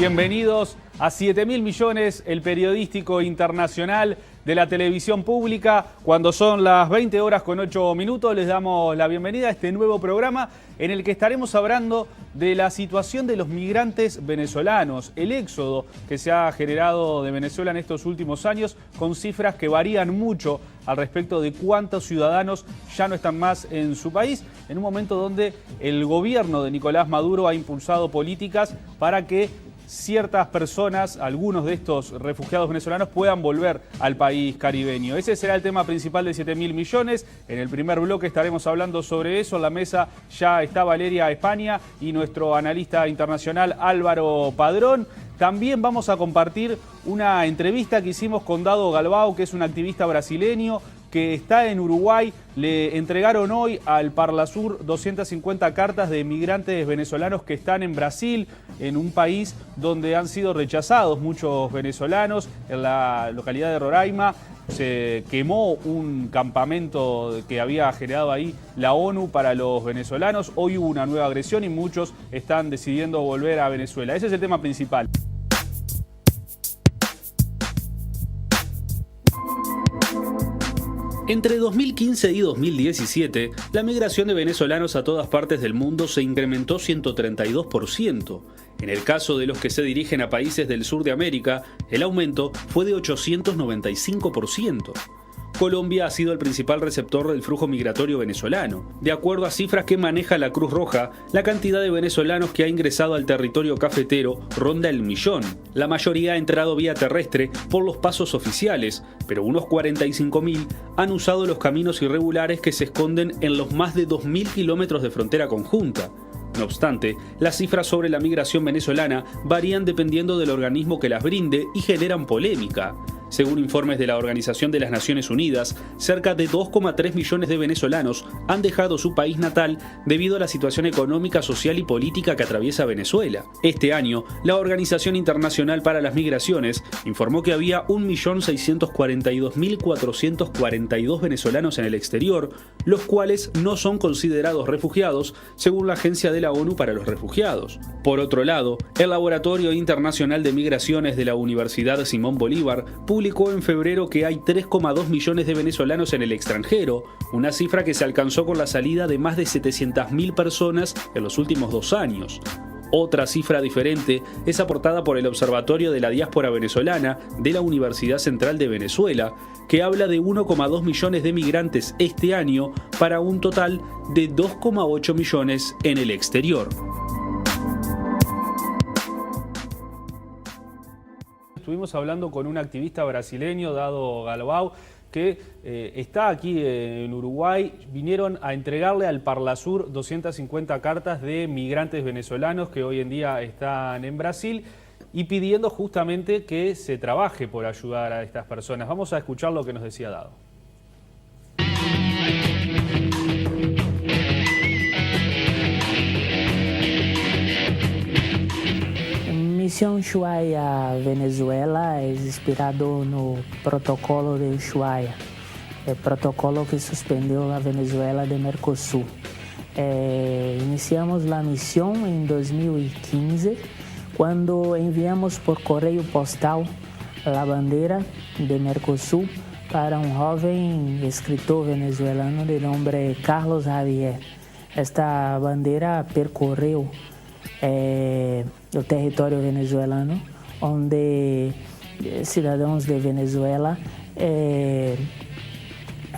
Bienvenidos a 7.000 millones, el periodístico internacional de la televisión pública. Cuando son las 20 horas con 8 minutos, les damos la bienvenida a este nuevo programa en el que estaremos hablando de la situación de los migrantes venezolanos, el éxodo que se ha generado de Venezuela en estos últimos años, con cifras que varían mucho al respecto de cuántos ciudadanos ya no están más en su país, en un momento donde el gobierno de Nicolás Maduro ha impulsado políticas para que ciertas personas, algunos de estos refugiados venezolanos, puedan volver al país caribeño. Ese será el tema principal de 7.000 millones. En el primer bloque estaremos hablando sobre eso. En la mesa ya está Valeria España y nuestro analista internacional Álvaro Padrón. También vamos a compartir una entrevista que hicimos con Dado Galvao, que es un activista brasileño que está en Uruguay. Le entregaron hoy al Parlasur 250 cartas de migrantes venezolanos que están en Brasil, en un país donde han sido rechazados muchos venezolanos. En la localidad de Roraima se quemó un campamento que había generado ahí la ONU para los venezolanos. Hoy hubo una nueva agresión y muchos están decidiendo volver a Venezuela. Ese es el tema principal. Entre 2015 y 2017, la migración de venezolanos a todas partes del mundo se incrementó 132%. En el caso de los que se dirigen a países del sur de América, el aumento fue de 895%. Colombia ha sido el principal receptor del flujo migratorio venezolano. De acuerdo a cifras que maneja la Cruz Roja, la cantidad de venezolanos que ha ingresado al territorio cafetero ronda el 1.000.000. La mayoría ha entrado vía terrestre por los pasos oficiales, pero unos 45.000 han usado los caminos irregulares que se esconden en los más de 2.000 kilómetros de frontera conjunta. No obstante, las cifras sobre la migración venezolana varían dependiendo del organismo que las brinde y generan polémica. Según informes de la Organización de las Naciones Unidas, cerca de 2,3 millones de venezolanos han dejado su país natal debido a la situación económica, social y política que atraviesa Venezuela. Este año, la Organización Internacional para las Migraciones informó que había 1.642.442 venezolanos en el exterior, los cuales no son considerados refugiados, según la Agencia de la ONU para los Refugiados. Por otro lado, el Laboratorio Internacional de Migraciones de la Universidad Simón Bolívar publicó en febrero que hay 3,2 millones de venezolanos en el extranjero, una cifra que se alcanzó con la salida de más de 700.000 personas en los últimos 2 años. Otra cifra diferente es aportada por el Observatorio de la Diáspora Venezolana de la Universidad Central de Venezuela, que habla de 1,2 millones de migrantes este año para un total de 2,8 millones en el exterior. Estuvimos hablando con un activista brasileño, Dado Galvao, que está aquí en Uruguay. Vinieron a entregarle al Parlasur 250 cartas de migrantes venezolanos que hoy en día están en Brasil y pidiendo justamente que se trabaje por ayudar a estas personas. Vamos a escuchar lo que nos decía Dado. Missão Ushuaia Venezuela é inspirado no protocolo de Ushuaia, o protocolo que suspendeu a Venezuela de Mercosul. Iniciamos a missão em 2015, quando enviamos por correio postal a bandeira de Mercosul para um jovem escritor venezuelano de nome Carlos Javier. Esta bandeira percorreu o território venezuelano, onde cidadãos de Venezuela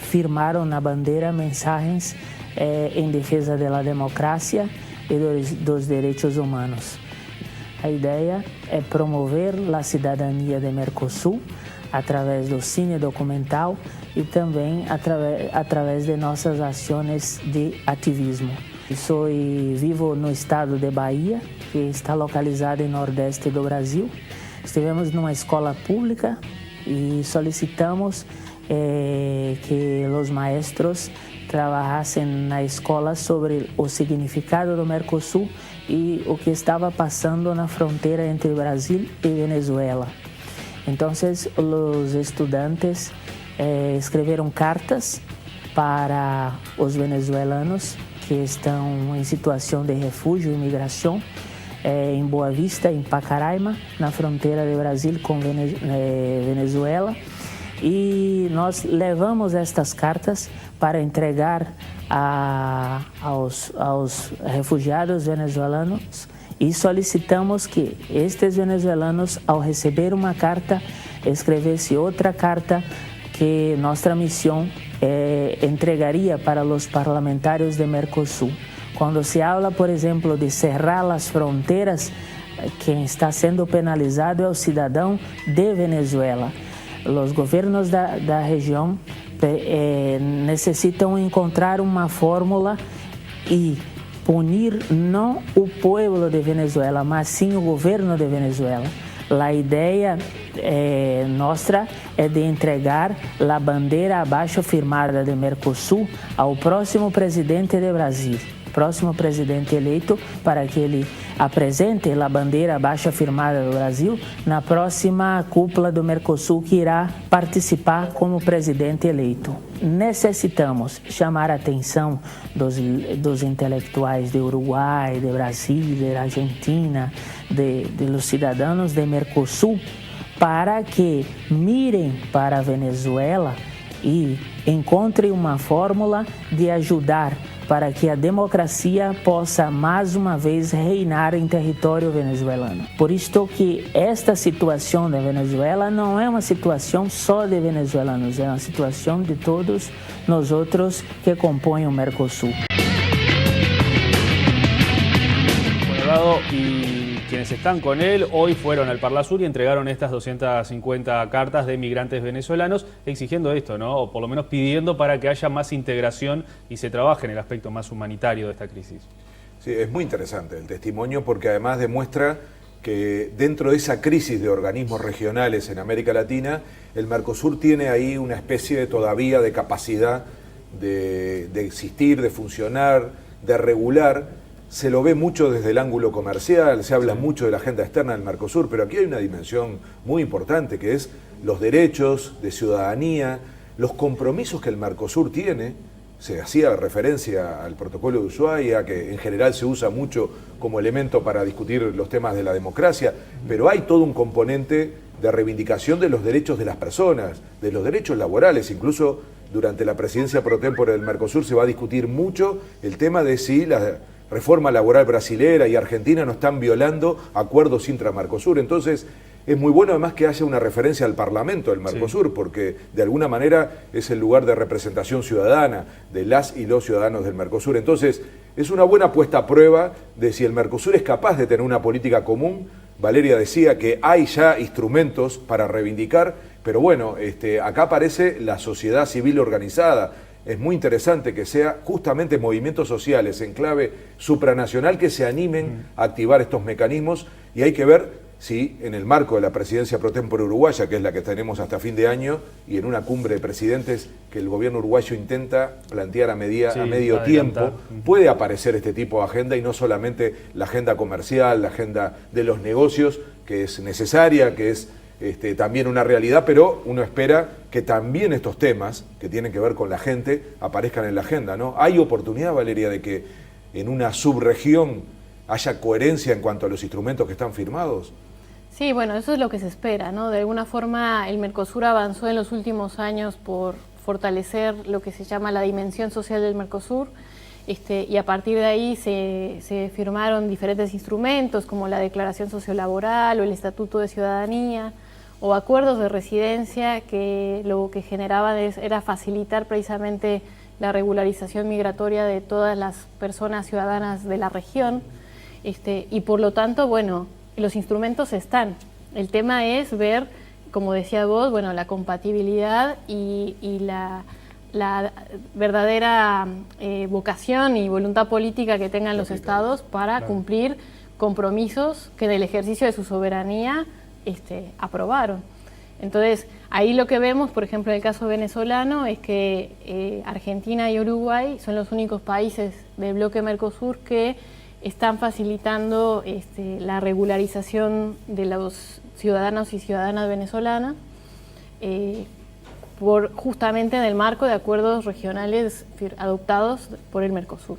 firmaram na bandeira mensagens em defesa da democracia e dos direitos humanos. A ideia é promover a cidadania de Mercosul através do cine documental e também através de nossas ações de ativismo. Vivo no estado de Bahia, que está localizado em nordeste do Brasil. Estivemos numa escola pública e solicitamos que os maestros trabalhassem na escola sobre o significado do Mercosul e o que estava passando na fronteira entre Brasil e Venezuela. Então, os estudantes escreveram cartas para os venezuelanos que estão em situação de refúgio e migração, em Boa Vista, em Pacaraima, na fronteira de Brasil com Venezuela. E nós levamos estas cartas para entregar aos refugiados venezuelanos e solicitamos que estes venezuelanos, ao receber uma carta, escrevesse outra carta que nossa missão entregaria para os parlamentares de Mercosul. Quando se habla, por exemplo, de cerrar as fronteiras, quem está sendo penalizado é o cidadão de Venezuela. Os governos da região necessitam encontrar uma fórmula e punir não o povo de Venezuela, mas sim o governo de Venezuela. A ideia nossa é de entregar a bandeira abaixo firmada de Mercosul ao próximo presidente do Brasil, próximo presidente eleito, para que ele apresente a bandeira abaixo firmada do Brasil na próxima cúpula do Mercosul que irá participar como presidente eleito. Necessitamos chamar a atenção dos intelectuais de Uruguai, de Brasil, de Argentina, dos cidadãos de Mercosul, para que mirem para a Venezuela e encontrem uma fórmula de ajudar para que a democracia possa mais uma vez reinar em território venezuelano. Por isto que esta situação da Venezuela não é uma situação só de venezuelanos, é uma situação de todos nós outros que compõem o Mercosul. Y quienes están con él hoy fueron al Parlasur y entregaron estas 250 cartas de migrantes venezolanos exigiendo esto, ¿no? O por lo menos pidiendo para que haya más integración y se trabaje en el aspecto más humanitario de esta crisis. Sí, es muy interesante el testimonio porque además demuestra que dentro de esa crisis de organismos regionales en América Latina, el Mercosur tiene ahí una especie todavía de capacidad de existir, de funcionar, de regular. Se lo ve mucho desde el ángulo comercial, se habla mucho de la agenda externa del Mercosur, pero aquí hay una dimensión muy importante que es los derechos de ciudadanía, los compromisos que el Mercosur tiene. Se hacía referencia al protocolo de Ushuaia, que en general se usa mucho como elemento para discutir los temas de la democracia, pero hay todo un componente de reivindicación de los derechos de las personas, de los derechos laborales. Incluso durante la presidencia pro tempore del Mercosur se va a discutir mucho el tema de si la reforma laboral brasilera y argentina no están violando acuerdos intra-Mercosur. Entonces, es muy bueno además que haya una referencia al Parlamento del Mercosur, sí, porque de alguna manera es el lugar de representación ciudadana de las y los ciudadanos del Mercosur. Entonces, es una buena puesta a prueba de si el Mercosur es capaz de tener una política común. Valeria decía que hay ya instrumentos para reivindicar, pero bueno, acá aparece la sociedad civil organizada. Es muy interesante que sea justamente movimientos sociales en clave supranacional que se animen a activar estos mecanismos, y hay que ver si en el marco de la presidencia pro tempore uruguaya, que es la que tenemos hasta fin de año, y en una cumbre de presidentes que el gobierno uruguayo intenta plantear a medio tiempo, puede aparecer este tipo de agenda y no solamente la agenda comercial, la agenda de los negocios, que es necesaria, que es también una realidad, pero uno espera que también estos temas que tienen que ver con la gente aparezcan en la agenda, ¿no? ¿Hay oportunidad, Valeria, de que en una subregión haya coherencia en cuanto a los instrumentos que están firmados? Sí, bueno, eso es lo que se espera, ¿no? De alguna forma el Mercosur avanzó en los últimos años por fortalecer lo que se llama la dimensión social del Mercosur, y a partir de ahí se firmaron diferentes instrumentos como la Declaración Sociolaboral o el Estatuto de Ciudadanía, o acuerdos de residencia que lo que generaban era facilitar precisamente la regularización migratoria de todas las personas ciudadanas de la región, y por lo tanto, bueno, los instrumentos están. El tema es ver, como decía vos, bueno, la compatibilidad y la verdadera vocación y voluntad política que tengan los estados para cumplir compromisos que en el ejercicio de su soberanía aprobaron. Entonces, ahí lo que vemos, por ejemplo, en el caso venezolano, es que Argentina y Uruguay son los únicos países del bloque Mercosur que están facilitando la regularización de los ciudadanos y ciudadanas venezolanas, justamente en el marco de acuerdos regionales adoptados por el Mercosur.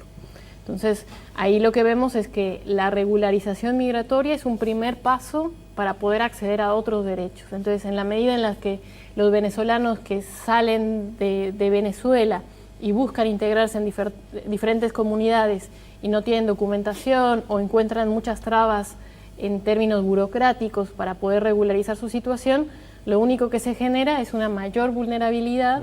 Entonces, ahí lo que vemos es que la regularización migratoria es un primer paso para poder acceder a otros derechos. Entonces, en la medida en la que los venezolanos que salen de Venezuela y buscan integrarse en diferentes comunidades y no tienen documentación o encuentran muchas trabas en términos burocráticos para poder regularizar su situación, lo único que se genera es una mayor vulnerabilidad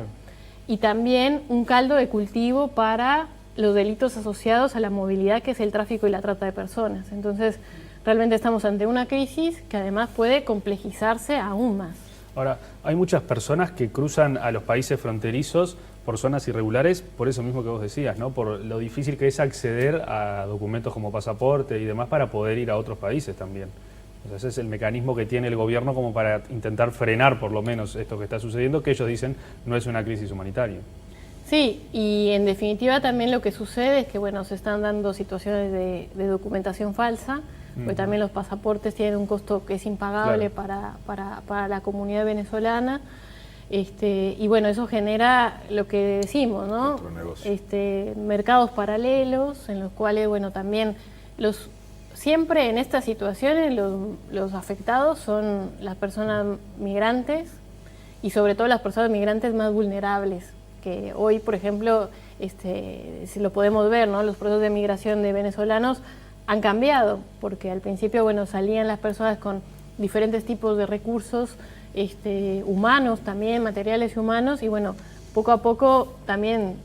y también un caldo de cultivo para los delitos asociados a la movilidad, que es el tráfico y la trata de personas. Entonces, realmente estamos ante una crisis que además puede complejizarse aún más. Ahora, hay muchas personas que cruzan a los países fronterizos por zonas irregulares, por eso mismo que vos decías, ¿no? Por lo difícil que es acceder a documentos como pasaporte y demás para poder ir a otros países también. O sea, ese es el mecanismo que tiene el gobierno como para intentar frenar por lo menos esto que está sucediendo, que ellos dicen no es una crisis humanitaria. Sí, y en definitiva también lo que sucede es que bueno, se están dando situaciones de documentación falsa, porque también los pasaportes tienen un costo que es impagable para la comunidad venezolana. Y bueno, eso genera lo que decimos, ¿no? Mercados paralelos en los cuales, bueno, también siempre en estas situaciones los afectados son las personas migrantes y sobre todo las personas migrantes más vulnerables, que hoy, por ejemplo, si lo podemos ver, ¿no? Los procesos de migración de venezolanos han cambiado, porque al principio, bueno, salían las personas con diferentes tipos de recursos humanos también, materiales y humanos, y bueno, poco a poco también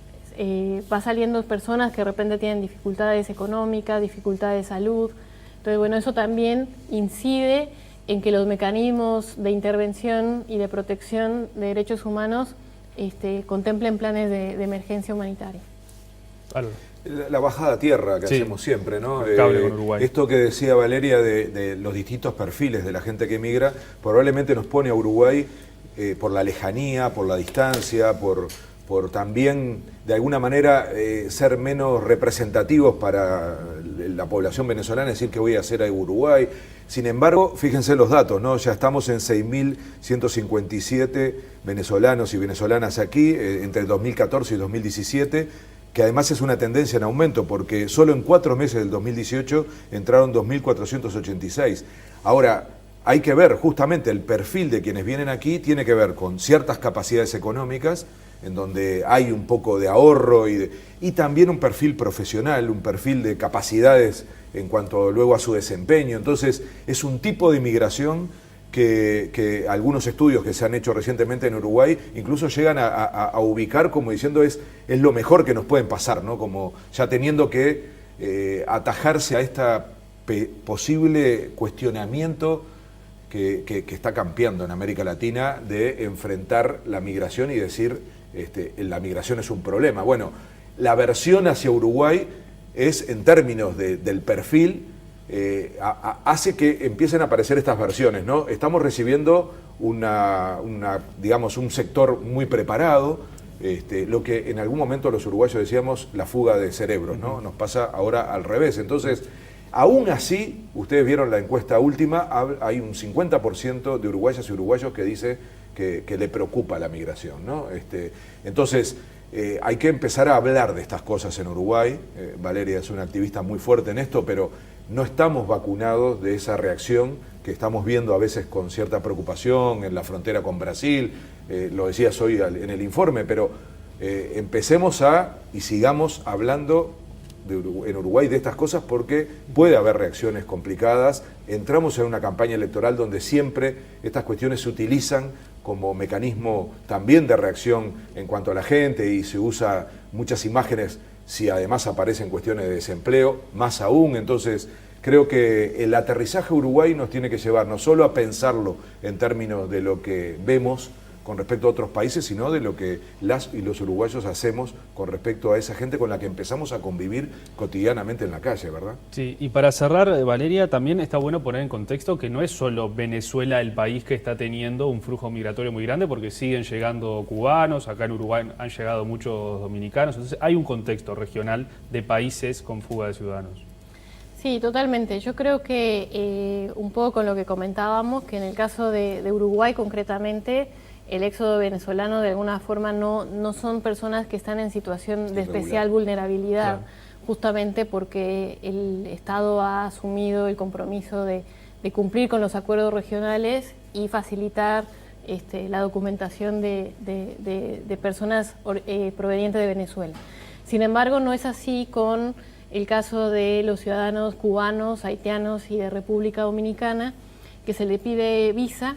va saliendo personas que de repente tienen dificultades económicas, dificultades de salud. Entonces, bueno, eso también incide en que los mecanismos de intervención y de protección de derechos humanos contemplen planes de emergencia humanitaria. La bajada a tierra que hacemos siempre, ¿no? Con Uruguay. Esto que decía Valeria de los distintos perfiles de la gente que emigra, probablemente nos pone a Uruguay por la lejanía, por la distancia, por también de alguna manera ser menos representativos para la población venezolana, decir que voy a hacer a Uruguay. Sin embargo, fíjense los datos, ¿no? Ya estamos en 6.157 venezolanos y venezolanas aquí entre el 2014 y 2017, que además es una tendencia en aumento, porque solo en 4 meses del 2018 entraron 2.486. Ahora, hay que ver justamente el perfil de quienes vienen aquí, tiene que ver con ciertas capacidades económicas, en donde hay un poco de ahorro y también un perfil profesional, un perfil de capacidades en cuanto luego a su desempeño. Entonces, es un tipo de inmigración que algunos estudios que se han hecho recientemente en Uruguay incluso llegan a ubicar como diciendo es lo mejor que nos pueden pasar, ¿no? Como ya teniendo que atajarse a esta posible cuestionamiento que está campeando en América Latina de enfrentar la migración y decir la migración es un problema. Bueno, la versión hacia Uruguay es en términos del perfil hace que empiecen a aparecer estas versiones, ¿no? Estamos recibiendo digamos, un sector muy preparado, lo que en algún momento los uruguayos decíamos la fuga de cerebros, ¿no? Nos pasa ahora al revés. Entonces, aún así, ustedes vieron la encuesta última, hay un 50% de uruguayas y uruguayos que dice que le preocupa la migración, ¿no? Entonces, hay que empezar a hablar de estas cosas en Uruguay. Valeria es una activista muy fuerte en esto, pero no estamos vacunados de esa reacción que estamos viendo a veces con cierta preocupación en la frontera con Brasil, lo decías hoy en el informe, pero empecemos y sigamos hablando en Uruguay de estas cosas porque puede haber reacciones complicadas. Entramos en una campaña electoral donde siempre estas cuestiones se utilizan como mecanismo también de reacción en cuanto a la gente y se usa muchas imágenes si además aparecen cuestiones de desempleo, más aún. Entonces creo que el aterrizaje a Uruguay nos tiene que llevar no solo a pensarlo en términos de lo que vemos con respecto a otros países, sino de lo que las y los uruguayos hacemos con respecto a esa gente con la que empezamos a convivir cotidianamente en la calle, ¿verdad? Sí, y para cerrar, Valeria, también está bueno poner en contexto que no es solo Venezuela el país que está teniendo un flujo migratorio muy grande, porque siguen llegando cubanos, acá en Uruguay han llegado muchos dominicanos, entonces hay un contexto regional de países con fuga de ciudadanos. Sí, totalmente. Yo creo que un poco con lo que comentábamos, que en el caso de Uruguay concretamente, el éxodo venezolano de alguna forma no son personas que están en situación de especial vulnerabilidad, justamente porque el Estado ha asumido el compromiso de cumplir con los acuerdos regionales y facilitar la documentación de personas provenientes de Venezuela. Sin embargo, no es así con el caso de los ciudadanos cubanos, haitianos y de República Dominicana, que se le pide visa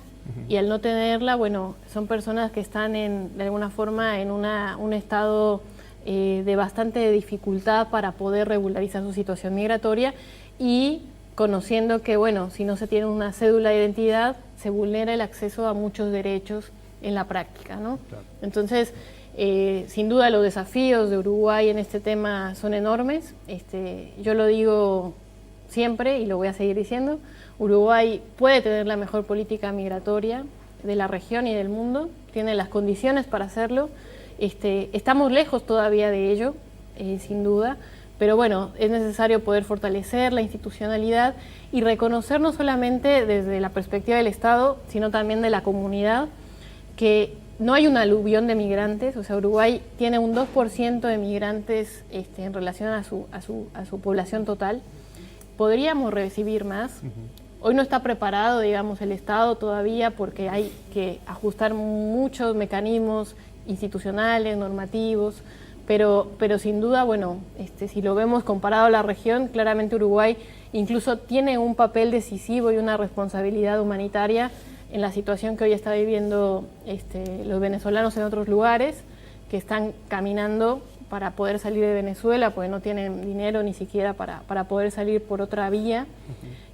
y al no tenerla, bueno, son personas que están de alguna forma en un estado de bastante dificultad para poder regularizar su situación migratoria y conociendo que, bueno, si no se tiene una cédula de identidad, se vulnera el acceso a muchos derechos en la práctica, ¿no? Claro. Entonces, sin duda los desafíos de Uruguay en este tema son enormes. Yo lo digo siempre y lo voy a seguir diciendo. Uruguay puede tener la mejor política migratoria de la región y del mundo, tiene las condiciones para hacerlo. Estamos lejos todavía de ello, sin duda, pero bueno, es necesario poder fortalecer la institucionalidad y reconocer no solamente desde la perspectiva del Estado, sino también de la comunidad, que no hay un aluvión de migrantes. O sea, Uruguay tiene un 2% de migrantes en relación a su población total. Podríamos recibir más. Hoy no está preparado, digamos, el Estado todavía porque hay que ajustar muchos mecanismos institucionales, normativos, pero sin duda, bueno, si lo vemos comparado a la región, claramente Uruguay incluso tiene un papel decisivo y una responsabilidad humanitaria en la situación que hoy está viviendo los venezolanos en otros lugares, que están caminando para poder salir de Venezuela, porque no tienen dinero ni siquiera para poder salir por otra vía,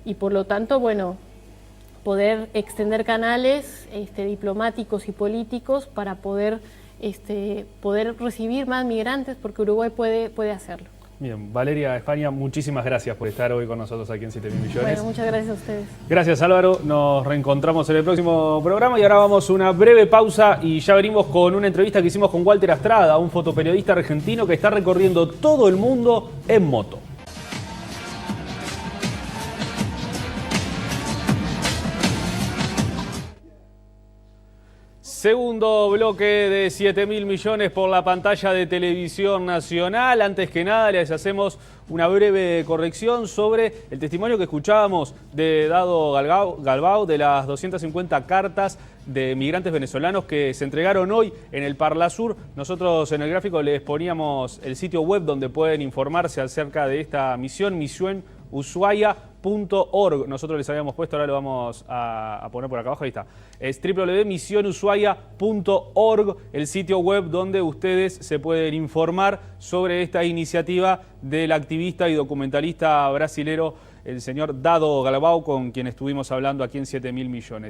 y por lo tanto, bueno, poder extender canales diplomáticos y políticos para poder recibir más migrantes, porque Uruguay puede hacerlo. Bien, Valeria España, muchísimas gracias por estar hoy con nosotros aquí en 7.000 millones. Bueno, muchas gracias a ustedes. Gracias, Álvaro. Nos reencontramos en el próximo programa y ahora vamos a una breve pausa y ya venimos con una entrevista que hicimos con Walter Astrada, un fotoperiodista argentino que está recorriendo todo el mundo en moto. Segundo bloque de 7.000 millones por la pantalla de Televisión Nacional. Antes que nada les hacemos una breve corrección sobre el testimonio que escuchábamos de Dado Galbao de las 250 cartas de migrantes venezolanos que se entregaron hoy en el Parlasur. Nosotros en el gráfico les poníamos el sitio web donde pueden informarse acerca de esta misión, misionusuaya.org. Nosotros les habíamos puesto, ahora lo vamos a poner por acá abajo, ahí está. Es www.misionusuaya.org, el sitio web donde ustedes se pueden informar sobre esta iniciativa del activista y documentalista brasilero, el señor Dado Galbao, con quien estuvimos hablando aquí en 7.000 millones.